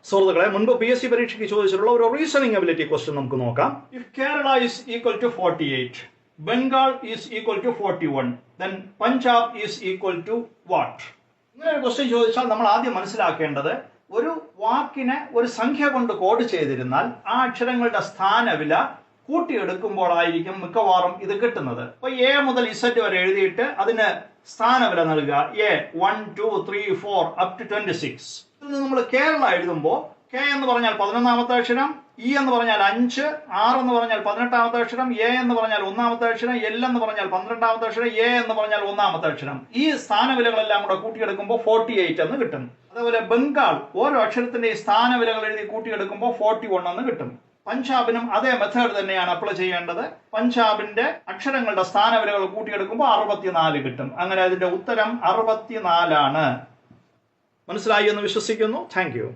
സുഹൃത്തുക്കളെ, മുൻപ് PSC പരീക്ഷയ്ക്ക് ചോദിച്ചിട്ടുള്ള ഒരു റീസണിംഗ് എബിലിറ്റി ക്വസ്റ്റ്യൻ നമുക്ക് നോക്കാം. If Kerala is equal to 48, Bengal is equal to 41, then Punjab is equal to what? ഇങ്ങനെ ഒരു ക്വസ്റ്റ്യൻ ചോദിച്ചാൽ നമ്മൾ ആദ്യം മനസ്സിലാക്കേണ്ടത്, ഒരു വാക്കിനെ ഒരു സംഖ്യ കൊണ്ട് കോഡ് ചെയ്തിരുന്നാൽ ആ അക്ഷരങ്ങളുടെ സ്ഥാനവില കൂട്ടിയെടുക്കുമ്പോഴായിരിക്കും മിക്കവാറും ഇത് കിട്ടുന്നത്. അപ്പൊ A മുതൽ Z വരെ എഴുതിയിട്ട് അതിന് സ്ഥാനവില നൽകുക. A 1 2 3 4 up to 26. ഇതിൽ നമ്മൾ കേരള എഴുതുമ്പോൾ K എന്ന് പറഞ്ഞാൽ 11ാമത്തെ അക്ഷരം, E എന്ന് പറഞ്ഞാൽ 5, R എന്ന് പറഞ്ഞാൽ 18ാമത്തെ അക്ഷരം, A എന്ന് പറഞ്ഞാൽ 1ാമത്തെ അക്ഷരം, L എന്ന് പറഞ്ഞാൽ 12ാമത്തെ അക്ഷരം, A എന്ന് പറഞ്ഞാൽ 1ാമത്തെ അക്ഷരം. ഈ സ്ഥാനവിലകളെല്ലാം കൂടെ കൂട്ടിയെടുക്കുമ്പോൾ 48 എന്ന് കിട്ടും. അതേപോലെ ബംഗാൾ ഓരോ അക്ഷരത്തിന്റെ സ്ഥാനവിലകൾ എഴുതി കൂട്ടിയെടുക്കുമ്പോൾ 41 എന്ന് കിട്ടും. പഞ്ചാബിനും അതേ മെത്തേഡ് തന്നെയാണ് അപ്ലൈ ചെയ്യേണ്ടത്. പഞ്ചാബിന്റെ അക്ഷരങ്ങളുടെ സ്ഥാനവിലകൾ കൂട്ടിയെടുക്കുമ്പോൾ 64 കിട്ടും. അങ്ങനെ അതിന്റെ ഉത്തരം 64 ആണ്. മനസ്സിലായി എന്ന് വിശ്വസിക്കുന്നു. Thank you.